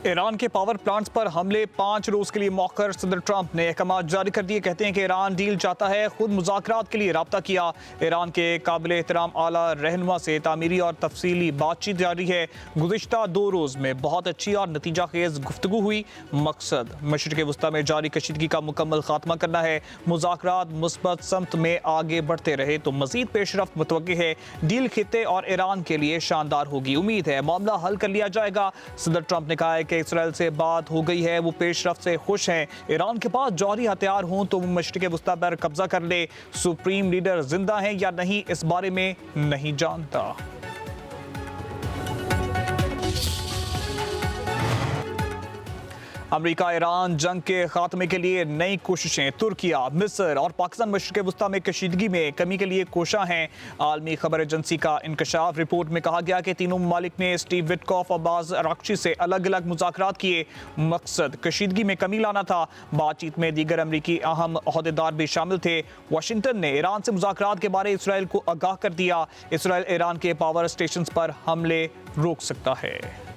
Iran के power plants पर हमले 5 रोज के लिए मौखर। सदर ट्रंप ने अहकाम जारी कर दिए। कहते हैं कि ईरान डील चाहता है, खुद मुज़ाकरात के लिए राब्ता किया। ईरान के काबिल एहतराम आला रहनुमा से तामीरी और तफसीली बातचीत जारी है। गुज़िश्ता 2 रोज में बहुत अच्छी और नतीजा खेज गुफ्तगू हुई। मकसद मशरिक़ वस्ता में जारी कशीदगी का मुकम्मल खात्मा करना है। मुज़ाकरात मुस्बत समत में आगे बढ़ते रहे तो मज़ीद पेशरफ्त मुतवक्की है। डील खित्ते और ईरान के लिए शानदार होगी। उम्मीद है मामला हल कर लिया जाएगा। सदर ट्रंप ने कहा है कि इसराइल से बात हो गई है, वो पेशरफ्त से खुश हैं। ईरान के पास जौहरी हथियार हों तो मशरिक़ वस्ता पर कब्जा कर ले। सुप्रीम लीडर जिंदा हैं या नहीं, इस बारे में नहीं जानता। अमेरिका ईरान जंग के खात्मे के लिए नई कोशिशें। तुर्किया, मिस्र और पाकिस्तान मशरिक़ वस्ता में कशीदगी में कमी के लिए कोशा हैं। आलमी खबर एजेंसी का इंकशाफ। रिपोर्ट में कहा गया कि तीनों ममालिक ने स्टीव विटकॉफ और बाज़ अराक्ची से अलग अलग मुज़ाकरात किए। मकसद कशीदगी में कमी लाना था। बातचीत में दीगर अमरीकी अहम ओहदेदार भी शामिल थे। वाशिंगटन ने ईरान से मुज़ाकरात के बारे इसराइल को आगाह कर दिया। इसराइल ईरान के पावर स्टेशन पर हमले रोक सकता है।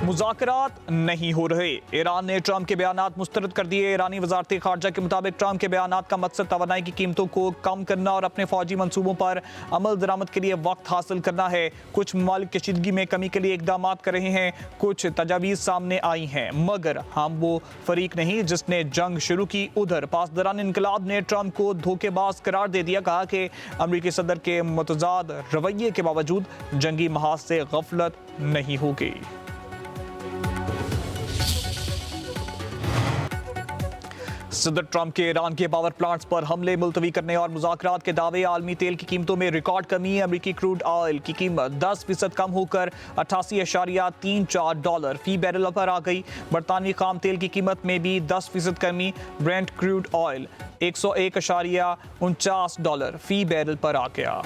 मुज़ाकरात नहीं हो रहे। ईरान ने ट्रंप के बयानात मुस्तरद कर दिए। ईरानी वजारत खारजा के मुताबिक ट्रंप के बयानात का मकसद तवानाई की कीमतों को कम करना और अपने फौजी मंसूबों पर अमल दरामद के लिए वक्त हासिल करना है। कुछ ममालिक कशीदगी में कमी के लिए इकदाम कर रहे हैं। कुछ तजावीज़ सामने आई हैं, मगर हम वो फरीक नहीं जिसने जंग शुरू की। उधर पासदारान इनकलाब ने ट्रंप को धोखेबाज करार दे दिया। कहा कि अमरीकी सदर के मुतज़ाद रवैये के बावजूद जंगी महाज से गफलत नहीं होगी। सदर ट्रंप के ईरान के पावर प्लांट्स पर हमले मुलतवी करने और मुज़ाकरात के दावे। आलमी तेल की कीमतों में रिकॉर्ड कमी। अमरीकी क्रूड ऑयल की कीमत 10% कम होकर $88.34 फी बैरल पर आ गई। बरतानवी खाम तेल की कीमत में भी 10% कमी। ब्रेंट क्रूड ऑयल $101.49 फी बैरल पर आ गया।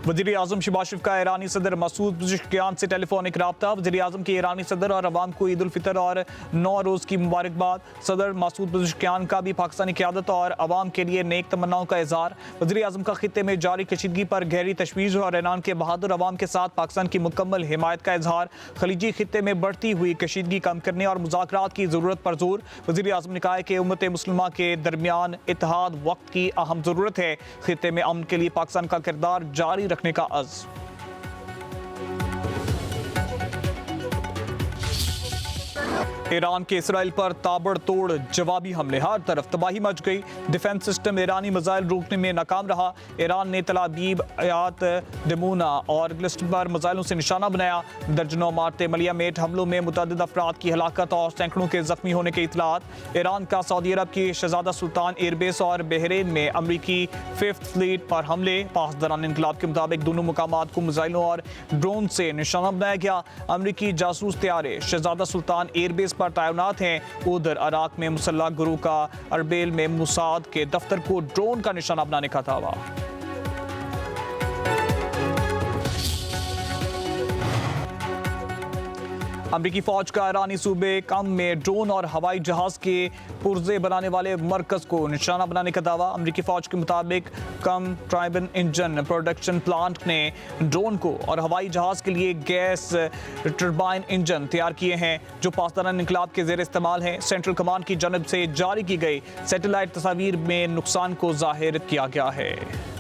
वज़ीर आज़म शहबाज शरीफ का ईरानी सदर मसूद पेज़ेश्कियान से टेलीफोनिक रब्ता। वज़ीर आज़म के ईरानी सदर और अवाम को ईद उल फितर और 9 रोज़ की मुबारकबाद। सदर मसूद पेज़ेश्कियान का भी पाकिस्तानी क़यादत और अवाम के लिए नेक तमन्नाओं का इज़हार। वज़ीर आज़म का खित्ते में जारी कशीदगी पर गहरी तशवीश और ईरान के बहादुर अवाम के साथ पाकिस्तान की मुकम्मल हिमायत का इज़हार। खलीजी खित्ते में बढ़ती हुई कशीदगी कम करने और मुज़ाकरात की ज़रूरत पर जोर। वज़ीर आज़म ने कहा है कि उम्मत मुस्लिमा के दरमियान इत्तेहाद वक्त की अहम ज़रूरत है। खित्ते में अमन के लिए पाकिस्तान का किरदार जारी रखने का अज़्म। ईरान के इसराइल पर ताबड़तोड़ जवाबी हमले। हर तरफ तबाही मच गई। डिफेंस सिस्टम ईरानी मिसाइल रोकने में नाकाम रहा। ईरान ने तल अवीव, आयात, डमूना और ग्लिस्टन पर मिसाइलों से निशाना बनाया। दर्जनों इमारतें मलियामेट हमलों में मुतअद्दिद अफराद की हलाकत और सैकड़ों के जख्मी होने के इतलात। ईरान का सऊदी अरब की शहजादा सुल्तान एयरबेस और बहरीन में अमरीकी 5th फ्लीट पर हमले। पासदारान इनकलाब के मुताबिक दोनों मुकामात को मिसाइलों और ड्रोन से निशाना बनाया गया। अमरीकी जासूस तैयारे शहजादा सुल्तान एयरबेस पर तैनात हैं। उधर इराक में मुसल्लह गुरू का अरबेल में मुसाद के दफ्तर को ड्रोन का निशाना बनाने का दावा। अमरीकी फौज का ईरानी सूबे कम में ड्रोन और हवाई जहाज के पुर्जे बनाने वाले मरकज को निशाना बनाने का दावा। अमरीकी फौज के मुताबिक कम ट्राइबन इंजन प्रोडक्शन प्लांट ने ड्रोन को और हवाई जहाज के लिए गैस टर्बाइन इंजन तैयार किए हैं जो पासदारान इनकलाब के ज़ेर इस्तेमाल हैं। सेंट्रल कमांड की जानब से जारी की गई सैटेलाइट तस्वीर में नुकसान को जाहिर किया गया है।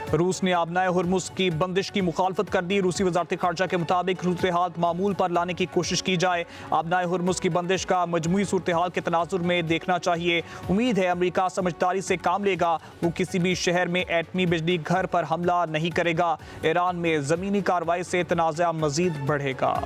रूस ने आबनाए हुर्मुज़ की बंदिश की मुखालफत कर दी। रूसी वजारत खारजा के मुताबिक सूरत हाल मामूल पर लाने की कोशिश की जाए। आबनाए हुर्मुज़ की बंदिश का मजमूई सूरत हाल के तनाजुर में देखना चाहिए। उम्मीद है अमरीका समझदारी से काम लेगा। वो किसी भी शहर में एटमी बिजली घर पर हमला नहीं करेगा। ईरान में ज़मीनी कार्रवाई से तनाज़ा मज़ीद बढ़ेगा।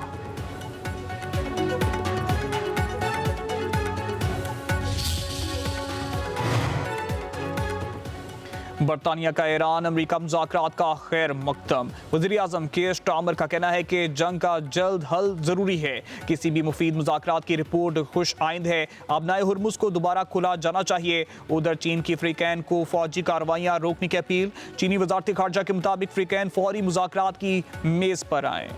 बरतानिया का ईरान अमेरिका मुज़ाकरात का खैर मकदम। वज़ीर-ए-आज़म केयर स्टार्मर का कहना है कि जंग का जल्द हल ज़रूरी है। किसी भी मुफीद मुज़ाकरात की रिपोर्ट खुश आइंद है। आबनाए हुर्मुज़ को दोबारा खुला जाना चाहिए। उधर चीन की फ्रीकैन को फौजी कार्रवाइयाँ रोकने की अपील। चीनी वज़ारत ख़ारजा के मुताबिक फ्रीकैन फौरी मुज़ाकरात की मेज़ पर आए।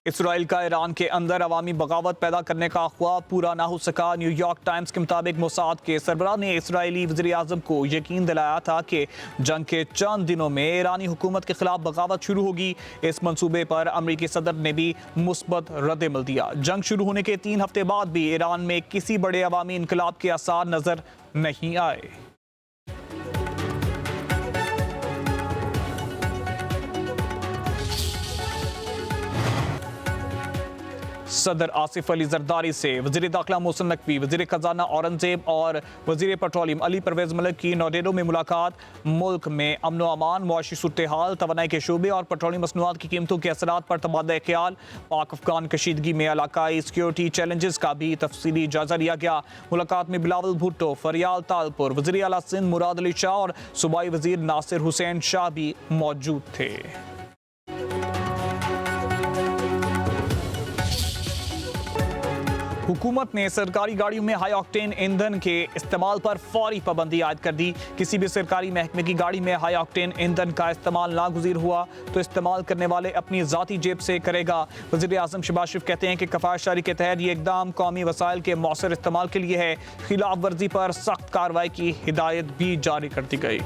इसराइल का ईरान के अंदर अवामी बगावत पैदा करने का ख्वाब पूरा ना हो सका। न्यूयॉर्क टाइम्स के मुताबिक मोसाद के सरबराह ने इसराइली वज़ीर-ए-आज़म को यकीन दिलाया था कि जंग के चंद दिनों में ईरानी हुकूमत के खिलाफ बगावत शुरू होगी। इस मंसूबे पर अमरीकी सदर ने भी मुस्बत रद्द-ए-अमल दिया। जंग शुरू होने के 3 हफ्ते बाद भी ईरान में किसी बड़े अवामी इनकलाब के आसार नजर नहीं आए। सदर आसिफ अली जरदारी से वज़ीर दाखिला मोहसिन नकवी, वज़ीर खजाना औरंगजेब और वज़ीर पेट्रोलियम अली परवेज़ मलिक की नौडेडो में मुलाकात। मुल्क में अमन व अमान, मुआशी सूरत हाल, तवानाई के शोबे और पेट्रोलियम मसनूआत की कीमतों के असरात पर तबादला ख्याल। पाक अफगान कशीदगी में इलाकाई सिक्योरिटी चैलेंजेस का भी तफसीली जायजा लिया गया। मुलाकात में बिलावल भुट्टो, फरियाल तालपुर, वज़ीर आला सिंध मुराद अली शाह और सूबाई वज़ीर नासिर हुसैन शाह भी मौजूद थे। हुकूमत ने सरकारी गाड़ियों में हाई ऑक्टेन ईंधन के इस्तेमाल पर फौरी पाबंदी आयद कर दी। किसी भी सरकारी महकमे की गाड़ी में हाई ऑक्टेन ईंधन का इस्तेमाल नागुज़ीर हुआ तो इस्तेमाल करने वाले अपनी ज़ाती जेब से करेगा। वज़ीर-ए-आज़म शहबाज शरीफ कहते हैं कि कफ़ायत जारी के तहत ये इक़दाम कौमी वसाइल के मौसर इस्तेमाल के लिए है। खिलाफ वर्जी पर सख्त कार्रवाई की हिदायत भी जारी कर दी गई।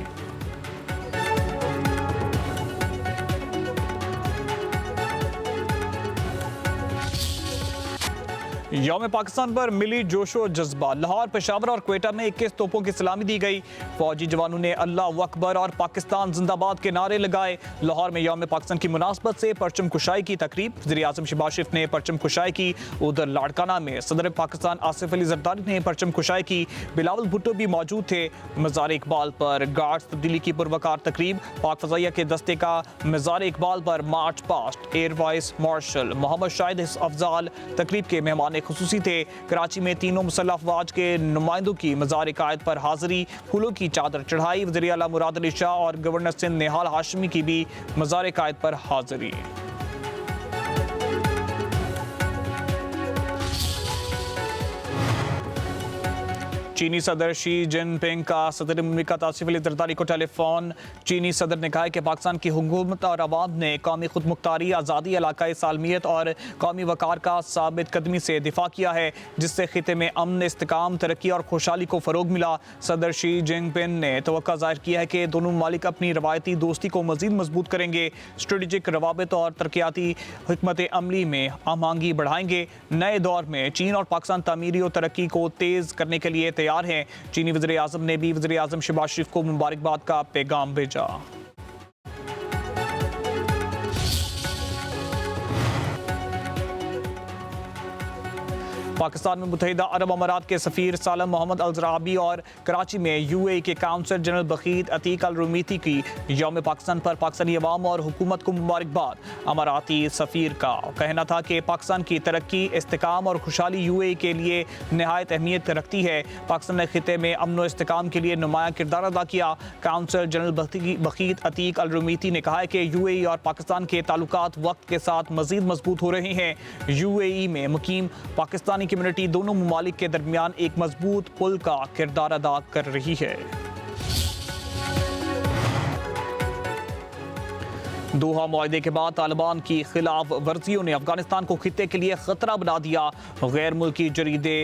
यौम पाकिस्तान पर मिली जोशो जज्बा। लाहौर, पेशावर और क्वेटा में 21 तोपों की सलामी दी गई। फौजी जवानों ने अल्लाह अकबर और पाकिस्तान जिंदाबाद के नारे लगाए। लाहौर में यौम पाकिस्तान की मुनासबत से परचम कुशाई की तकरीब। वज़ीर-ए-आज़म शहबाज शरीफ ने परचम कुशाई की। उधर लाड़काना में सदर पाकिस्तान आसिफ अली जरदारी ने परचम कुशाई की। बिलावल भुट्टो भी मौजूद थे। मज़ार इकबाल पर गार्ड्स तब्दीली की पुरवकार तकरीब। पाक फ़ज़ाइया के दस्ते का मज़ार इकबाल पर march past. Air vice marshal Mohammad Shahid Afzal तकरीब के मेहमान खुसूसी थे। कराची में तीनों मुसल्लह अफवाज के नुमाइंदों की मज़ार कायद पर हाजिरी। फूलों की चादर चढ़ाई। वज़ीर आला मुराद अली शाह और गवर्नर सिंध निहाल हाशमी की भी मज़ार कायद पर हाजिरी। चीनी सदर शी जिनपिंग का सदर मुमलिकत आसिफ अली जरदारी को टेलीफोन। चीनी सदर ने कहा है कि पाकिस्तान की हुकूमत और आवाम ने कौमी खुद मुख्तारी, आज़ादी, इलाकाई सालमियत और कौमी वकार का साबित कदमी से दिफा किया है, जिससे खिते में अमन, इस्तेकाम, तरक्की और खुशहाली को फ़रोग मिला। सदर शी जिनपिंग ने तवक्को ज़ाहिर किया है कि दोनों ममालिक अपनी रवायती दोस्ती को मज़ीद मजबूत करेंगे, स्ट्रेटेजिक रवाबित और तरक्याती हिकमत अमली में हमआहंगी बढ़ाएंगे। नए दौर में चीन और पाकिस्तान तामीरी और तरक्की को तेज़ करने के लिए तैयार हैं। चीनी वज़ीर-ए-आज़म ने भी वज़ीर-ए-आज़म शहबाज शरीफ को मुबारकबाद का पैगाम भेजा। पाकिस्तान में मुत्तहिदा अरब अमारात के सफ़ीर सालम मोहम्मद अल ज़राबी और कराची में यूएई के काउंसल जनरल बखीत अतीक अल रुमीती की यौम पाकिस्तान पर पाकिस्तानी अवाम और हुकूमत को मुबारकबाद। अमाराती सफ़ीर का कहना था कि पाकिस्तान की तरक्की, इस्तेकाम और खुशहाली यूएई के लिए नहायत अहमियत रखती है। पाकिस्तान ने खिते में अमन और इस्तेकाम के लिए नुमायां किरदार अदा किया। काउंसल जनरल बखीत अतीक अल रुमीती ने कहा है कि यूएई और पाकिस्तान के ताल्लुकात वक्त के साथ मज़ीद मजबूत हो रहे हैं। यूएई में मुकीम पाकिस्तानी कम्युनिटी दोनों ममालिक के दरमियान एक मजबूत पुल का किरदार अदा कर रही है। दोहा मुआहदे के बाद तालिबान की खिलाफ वर्जियों ने अफगानिस्तान को खित्ते के लिए खतरा बना दिया। गैर मुल्की जरीदे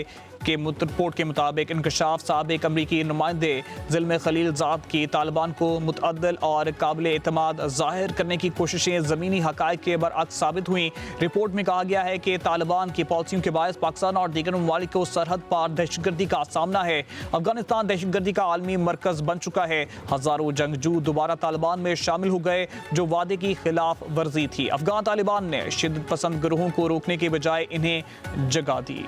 के रिपोर्ट के मुताबिक इंकशाफ साबिक अमरीकी नुमाइंदे ज़िल्म खलीलजाद की तालिबान को मुतअद्दिल और काबिल एतमाद ज़ाहिर करने की कोशिशें ज़मीनी हक़ाइक़ के बरअक्स साबित हुई। रिपोर्ट में कहा गया है कि तालिबान की पॉलिसियों के बायस पाकिस्तान और दीगर ममालिक को सरहद पार दहशतगर्दी का सामना है। अफगानिस्तान दहशतगर्दी का आलमी मरकज़ बन चुका है। हज़ारों जंगजू दोबारा तालिबान में शामिल हो गए जो वादे की खिलाफ वर्जी थी। अफगान तालिबान ने शिद्दत पसंद गिरोहों को रोकने के बजाय इन्हें जगा दी।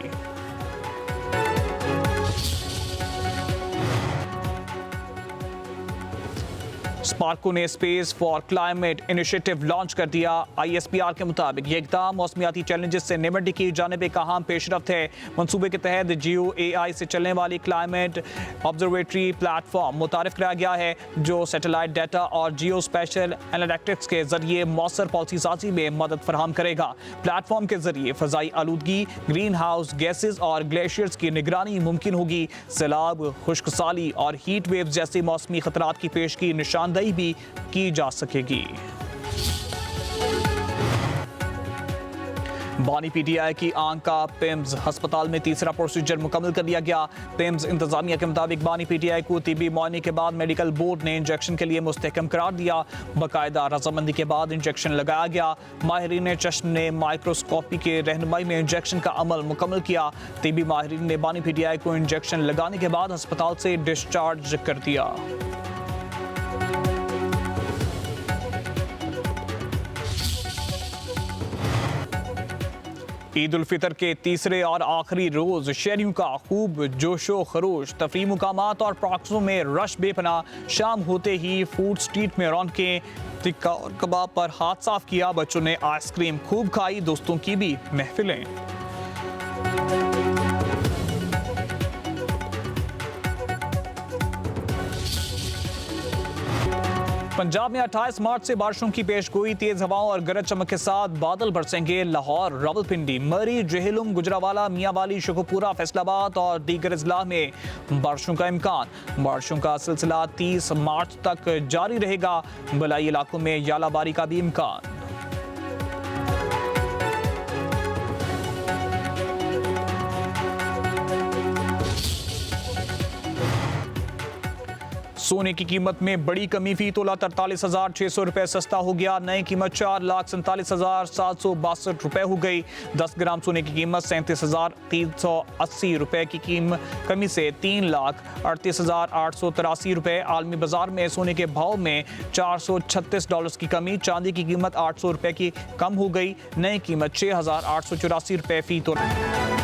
स्पार्को ने space for climate initiative launch कर दिया। ISPR के मुताबिक ये इकदाम मौसमियाती चैलेंजेस से निपटने की जानिब एक अहम पेशरफ्त है। मंसूबे के तहत GeoAI से चलने वाली क्लाइमेट ऑब्जर्वेटरी प्लेटफॉर्म मुतारिफ कराया गया है, जो सैटेलाइट डाटा और जियो स्पेशल एनालिटिक्स के जरिए मौसर पॉलिसी साजी में मदद फराहम करेगा। प्लेटफॉर्म के जरिए फ़ज़ाई आलूदगी, ग्रीन हाउस गैसेज और ग्लेशियर्स की निगरानी मुमकिन होगी। सैलाब, खुश्क साली और हीट वेव जैसे मौसमी खतरात की पेशगी निशानदेही भी की जा सकेगी। बानी PTI की आंख का पिम्स अस्पताल में तीसरा प्रोसीजर मुकम्मल कर लिया गया। पिम्स इंतजामिया के मुताबिक बानी PTI को तिबी मुआयने के बाद मेडिकल बोर्ड ने इंजेक्शन के लिए मुस्तहकम करार दिया। बाकायदा रजामंदी के बाद इंजेक्शन लगाया गया। माहिरीन चश्म ने माइक्रोस्कोपी के रहनुमाई में इंजेक्शन का अमल मुकम्मल किया। तिबी माहिरीन ने बानी PTI को इंजेक्शन लगाने के बाद अस्पताल से डिस्चार्ज कर दिया। ईद उल फितर के तीसरे और आखिरी रोज शहरियों का खूब जोशो खरोश, तफरीह मुकामात और पार्कों में रश बेपनाह। शाम होते ही फूड स्ट्रीट में रौनकें, टिक्का और कबाब पर हाथ साफ किया। बच्चों ने आइसक्रीम खूब खाई, दोस्तों की भी महफिलें। पंजाब में 28 मार्च से बारिशों की पेशगोई, तेज हवाओं और गरज चमक के साथ बादल बरसेंगे। लाहौर, रावलपिंडी, मरी, जेहलुम, गुजरावाला, मियांवाली, शेखुपुरा, फैसलाबाद और दीगर अजला में बारिशों का इम्कान। बारिशों का सिलसिला 30 मार्च तक जारी रहेगा। बलाई इलाकों में यालाबारी का भी इम्कान। सोने की कीमत में बड़ी कमी, फी तोला 43,600 रुपये सस्ता हो गया। नई कीमत 4,47,762 रुपये हो गई। 10 ग्राम सोने की कीमत 37,380 रुपये की कमी से 3,38,883 रुपये। आलमी बाजार में सोने के भाव में $436 की कमी। चांदी की कीमत 800 रुपये की कम हो गई। नई कीमत 6,884 रुपये फी तोला।